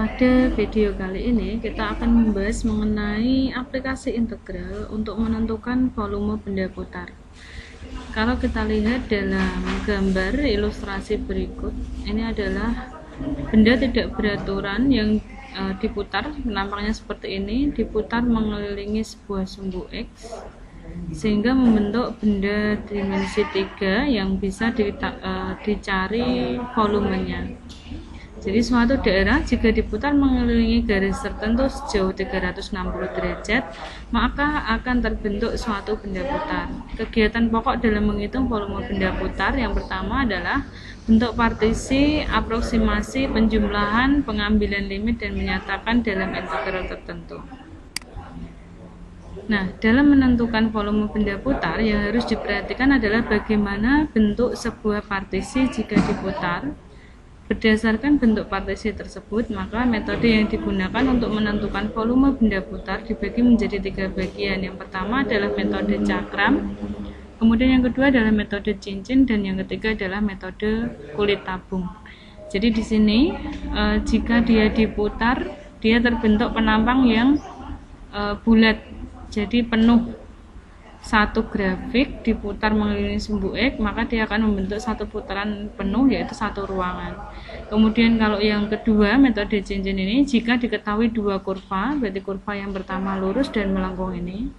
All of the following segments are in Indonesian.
Pada video kali ini kita akan membahas mengenai aplikasi integral untuk menentukan volume benda putar. Kalau kita lihat dalam gambar ilustrasi berikut, ini adalah benda tidak beraturan yang diputar, nampaknya seperti ini, diputar mengelilingi sebuah sumbu X sehingga membentuk benda dimensi 3 yang bisa dicari volumenya. Jadi suatu daerah jika diputar mengelilingi garis tertentu sejauh 360 derajat, maka akan terbentuk suatu benda putar. Kegiatan pokok dalam menghitung volume benda putar yang pertama adalah bentuk partisi, aproksimasi, penjumlahan, pengambilan limit, dan menyatakan dalam integral tertentu. Nah, dalam menentukan volume benda putar yang harus diperhatikan adalah bagaimana bentuk sebuah partisi jika diputar. Berdasarkan bentuk partisi tersebut, maka metode yang digunakan untuk menentukan volume benda putar dibagi menjadi 3 bagian. Yang pertama adalah metode cakram, kemudian yang kedua adalah metode cincin, dan yang ketiga adalah metode kulit tabung. Jadi di sini jika dia diputar, dia terbentuk penampang yang bulat, jadi penuh. Satu grafik diputar mengelilingi sumbu X, maka dia akan membentuk satu putaran penuh, yaitu satu ruangan. Kemudian kalau yang kedua, metode cincin ini, jika diketahui dua kurva, berarti kurva yang pertama lurus dan melengkung ini,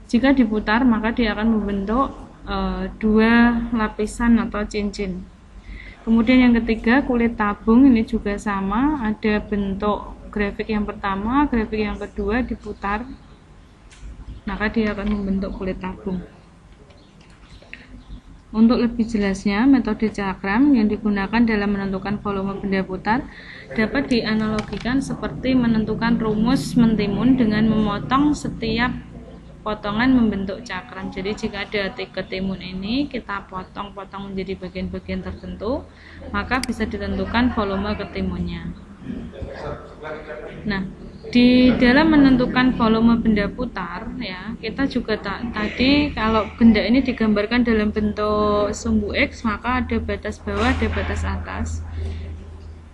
jika diputar maka dia akan membentuk dua lapisan atau cincin. Kemudian yang ketiga, kulit tabung, ini juga sama, ada bentuk grafik yang pertama, grafik yang kedua diputar, maka dia akan membentuk kulit tabung. Untuk lebih jelasnya, metode cakram yang digunakan dalam menentukan volume benda putar dapat dianalogikan seperti menentukan rumus mentimun dengan memotong setiap potongan membentuk cakram. Jadi jika ada ketimun ini, kita potong-potong menjadi bagian-bagian tertentu, maka bisa ditentukan volume ketimunnya. Nah, di dalam menentukan volume benda putar, ya, kita juga tadi kalau benda ini digambarkan dalam bentuk sumbu X, maka ada batas bawah, ada batas atas.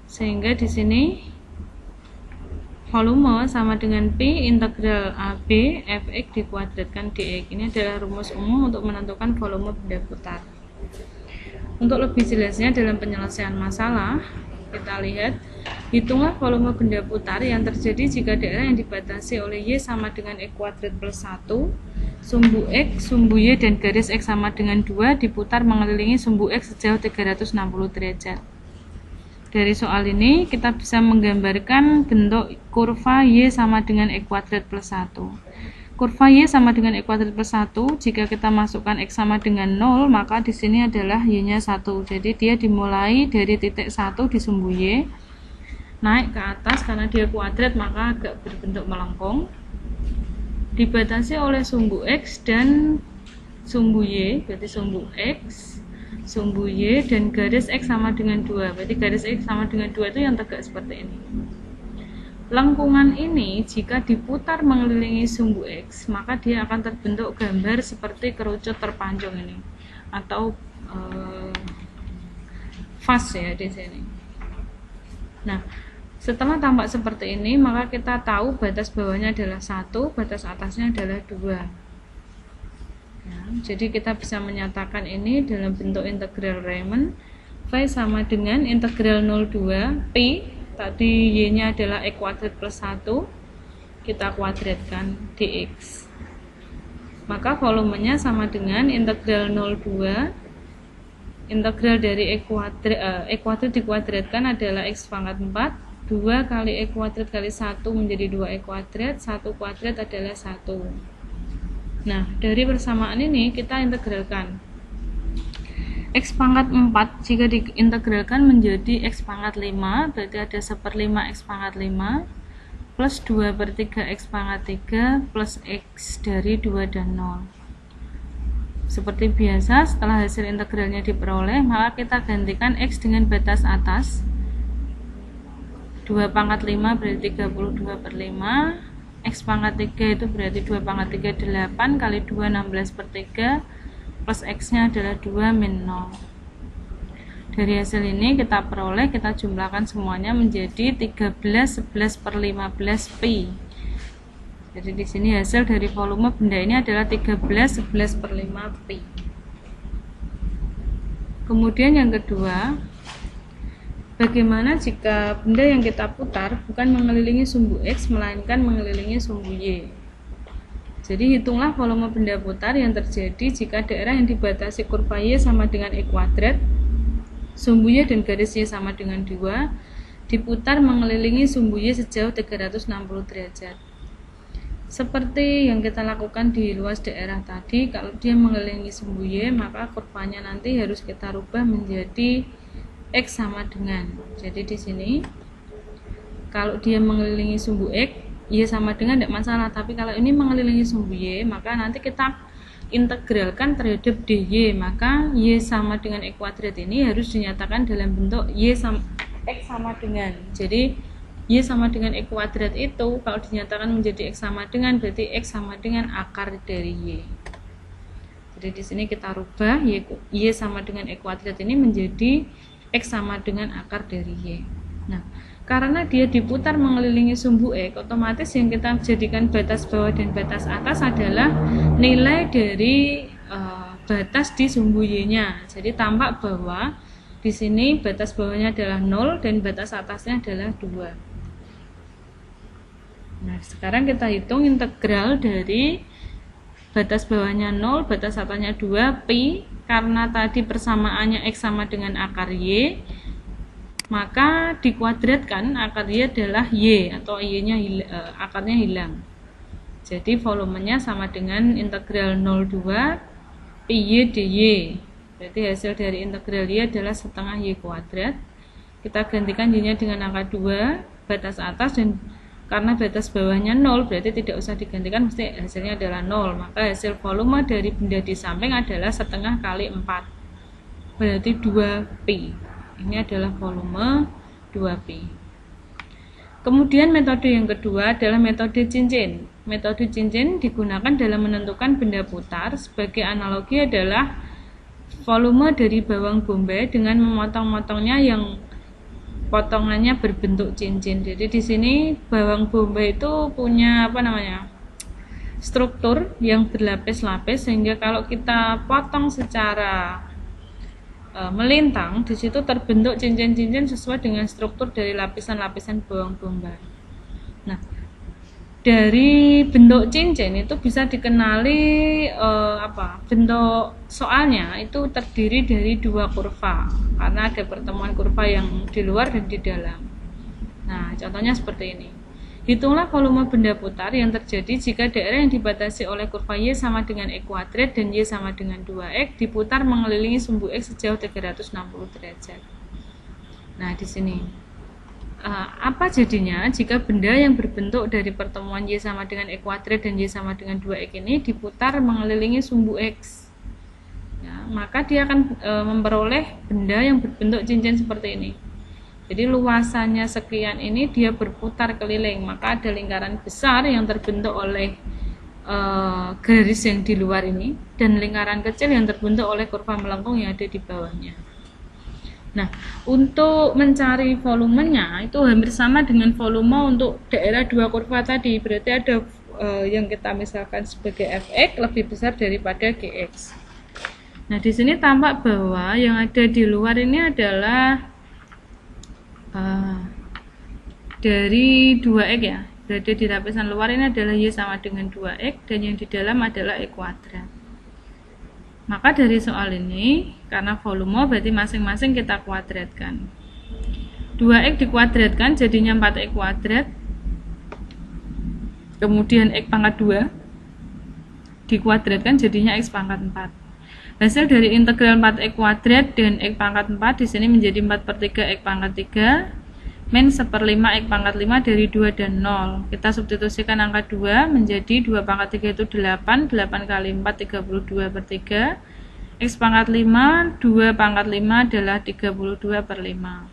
Sehingga di sini volume sama dengan Pi integral AB Fx dikuadratkan dx. Ini adalah rumus umum untuk menentukan volume benda putar. Untuk lebih jelasnya dalam penyelesaian masalah, kita lihat, hitunglah volume benda putar yang terjadi jika daerah yang dibatasi oleh Y sama dengan X kuadrat plus 1, sumbu X, sumbu Y, dan garis X sama dengan 2 diputar mengelilingi sumbu X sejauh 360 derajat. Dari soal ini kita bisa menggambarkan bentuk kurva Y sama dengan X kuadrat plus 1. Kurva Y sama dengan X kuadrat plus 1, jika kita masukkan X sama dengan 0, maka di sini adalah Y-nya 1. Jadi dia dimulai dari titik 1 di sumbu Y, naik ke atas karena dia kuadrat maka agak berbentuk melengkung, dibatasi oleh sumbu X dan sumbu Y, berarti sumbu X, sumbu Y, dan garis X sama dengan 2, berarti garis X sama dengan 2 itu yang tegak seperti ini. Lengkungan ini jika diputar mengelilingi sumbu X, maka dia akan terbentuk gambar seperti kerucut terpancung ini, atau fast ya di sini. Nah, setelah tampak seperti ini, maka kita tahu batas bawahnya adalah 1, batas atasnya adalah 2. Ya, jadi kita bisa menyatakan ini dalam bentuk integral Riemann. V sama dengan integral 02 Pi, tadi Y-nya adalah X kuadrat plus 1, kita kuadratkan dx. Maka volumenya sama dengan integral 02, integral dari X kuadrat dikuadratkan adalah X pangkat 4, 2 kali X kuadrat kali 1 menjadi 2X kuadrat, 1 kuadrat adalah 1. Nah, dari persamaan ini kita integralkan. X pangkat 4 jika diintegralkan menjadi X pangkat 5, berarti ada 1/5 X pangkat 5 plus 2/3 X pangkat 3 plus X dari 2 dan 0. Seperti biasa, setelah hasil integralnya diperoleh, maka kita gantikan X dengan batas atas. 2 pangkat 5 berarti 32/5, X pangkat 3 itu berarti 2 pangkat 3 8 kali 2 16/3, plus X nya adalah 2 min 0. Dari hasil ini kita peroleh, kita jumlahkan semuanya menjadi 13 11 per 15 pi. Jadi di sini hasil dari volume benda ini adalah 13 11 per 5 pi. Kemudian yang kedua, bagaimana jika benda yang kita putar bukan mengelilingi sumbu X melainkan mengelilingi sumbu Y. Jadi hitunglah volume benda putar yang terjadi jika daerah yang dibatasi kurva Y sama dengan E kuadrat, sumbu Y dan garis Y sama dengan 2, diputar mengelilingi sumbu Y sejauh 360 derajat. Seperti yang kita lakukan di luas daerah tadi, kalau dia mengelilingi sumbu Y, maka kurvanya nanti harus kita rubah menjadi X sama dengan. Jadi di sini, kalau dia mengelilingi sumbu X, Y sama dengan tidak masalah. Tapi kalau ini mengelilingi sumbu Y, maka nanti kita integralkan terhadap dy, maka y sama dengan e kuadrat ini harus dinyatakan dalam bentuk y sama x sama dengan. Jadi y sama dengan e kuadrat itu kalau dinyatakan menjadi x sama dengan, berarti x sama dengan akar dari y. Jadi di sini kita rubah y sama dengan e kuadrat ini menjadi x sama dengan akar dari y. Nah, karena dia diputar mengelilingi sumbu X, otomatis yang kita jadikan batas bawah dan batas atas adalah nilai dari batas di sumbu Y-nya. Jadi tampak bahwa di sini batas bawahnya adalah 0 dan batas atasnya adalah 2. Nah, sekarang kita hitung integral dari batas bawahnya 0, batas atasnya 2, pi. Karena tadi persamaannya X sama dengan akar Y, maka dikuadratkan akar Y adalah Y atau Y-nya akarnya hilang. Jadi volumenya sama dengan integral 02 pi Y dy. Berarti hasil dari integral Y adalah setengah Y kuadrat. Kita gantikan Y-nya dengan angka 2, batas atas, dan karena batas bawahnya 0 berarti tidak usah digantikan, mesti hasilnya adalah 0. Maka hasil volume dari benda di samping adalah setengah kali 4, berarti 2 pi. Ini adalah volume 2pi. Kemudian metode yang kedua adalah metode cincin. Metode cincin digunakan dalam menentukan benda putar. Sebagai analogi adalah volume dari bawang bombay dengan memotong-motongnya yang potongannya berbentuk cincin. Jadi di sini bawang bombay itu punya struktur yang berlapis-lapis, sehingga kalau kita potong secara melintang, di situ terbentuk cincin-cincin sesuai dengan struktur dari lapisan-lapisan bawang bombay. Nah, dari bentuk cincin itu bisa dikenali bentuk soalnya itu terdiri dari dua kurva, karena ada pertemuan kurva yang di luar dan di dalam. Nah, contohnya seperti ini. Hitunglah volume benda putar yang terjadi jika daerah yang dibatasi oleh kurva Y sama dengan E kuadrat dan Y sama dengan 2X diputar mengelilingi sumbu X sejauh 360 derajat. Nah, di sini apa jadinya jika benda yang berbentuk dari pertemuan Y sama dengan E kuadrat dan Y sama dengan 2X ini diputar mengelilingi sumbu X? Ya, maka dia akan memperoleh benda yang berbentuk cincin seperti ini. Jadi luasannya sekian ini dia berputar keliling, maka ada lingkaran besar yang terbentuk oleh garis yang di luar ini dan lingkaran kecil yang terbentuk oleh kurva melengkung yang ada di bawahnya. Nah, untuk mencari volumenya itu hampir sama dengan volume untuk daerah dua kurva tadi. Berarti ada yang kita misalkan sebagai fx lebih besar daripada gx. Nah, di sini tampak bahwa yang ada di luar ini adalah dari 2x ya, berarti di lapisan luar ini adalah Y sama dengan 2x dan yang di dalam adalah E kuadrat. Maka dari soal ini, karena volume berarti masing-masing kita kuadratkan. 2x dikuadratkan jadinya 4x kuadrat, kemudian x pangkat 2 dikuadratkan jadinya x pangkat 4. Hasil dari integral 4x kuadrat dan x pangkat 4 di sini menjadi 4/3 x pangkat 3 min 1/5 x pangkat 5 dari 2 dan 0. Kita substitusikan angka 2 menjadi 2 pangkat 3 itu 8, 8 kali 4 32/3, x pangkat 5, 2 pangkat 5 adalah 32/5.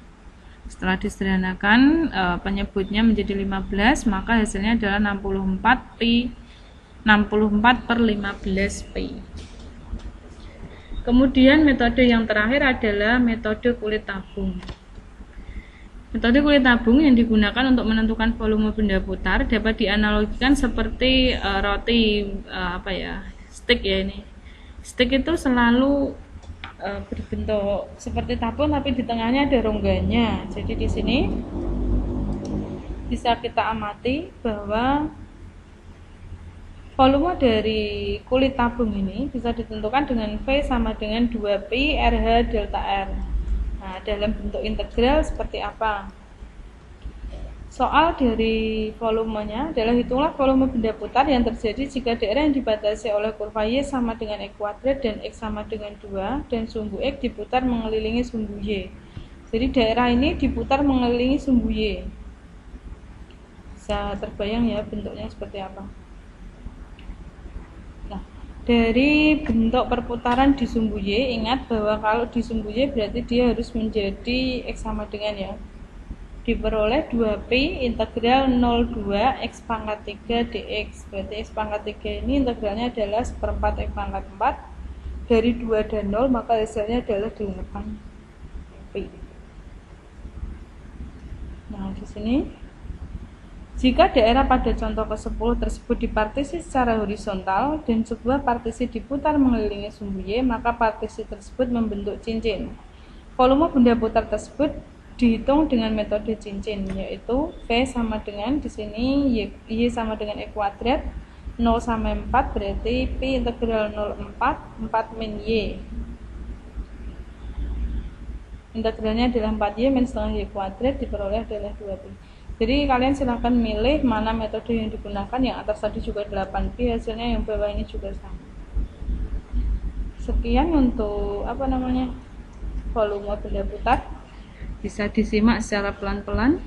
Setelah disederhanakan penyebutnya menjadi 15, maka hasilnya adalah 64/15 pi. Kemudian metode yang terakhir adalah metode kulit tabung. Metode kulit tabung yang digunakan untuk menentukan volume benda putar dapat dianalogikan seperti roti stick ya ini. Stick itu selalu berbentuk seperti tabung tapi di tengahnya ada rongganya. Jadi di sini bisa kita amati bahwa volume dari kulit tabung ini bisa ditentukan dengan V sama dengan 2Pi RH delta R. Nah, dalam bentuk integral seperti apa? Soal dari volumenya adalah hitunglah volume benda putar yang terjadi jika daerah yang dibatasi oleh kurva Y sama dengan E kuadrat dan X sama dengan 2 dan sumbu X diputar mengelilingi sumbu Y. Jadi daerah ini diputar mengelilingi sumbu Y. Bisa terbayang ya bentuknya seperti apa? Dari bentuk perputaran di sumbu Y, ingat bahwa kalau di sumbu Y berarti dia harus menjadi X sama dengan ya, diperoleh 2Pi integral 02 X pangkat 3 dx. Berarti X pangkat 3 ini integralnya adalah seperempat X pangkat 4 dari 2 dan 0, maka hasilnya adalah 8Pi. Nah, di sini jika daerah pada contoh ke-10 tersebut dipartisi secara horizontal dan sebuah partisi diputar mengelilingi sumbu Y, maka partisi tersebut membentuk cincin. Volume benda putar tersebut dihitung dengan metode cincin, yaitu V sama dengan di sini Y sama dengan E kuadrat 0 sampai 4 berarti Pi integral 0,4 4 min Y. Integralnya adalah 4Y min setengah Y kuadrat diperoleh adalah 2Pi. Jadi kalian silahkan milih mana metode yang digunakan, yang atas tadi juga 8Pi, hasilnya yang bawah ini juga sama. Sekian untuk volume benda putar. Bisa disimak secara pelan-pelan.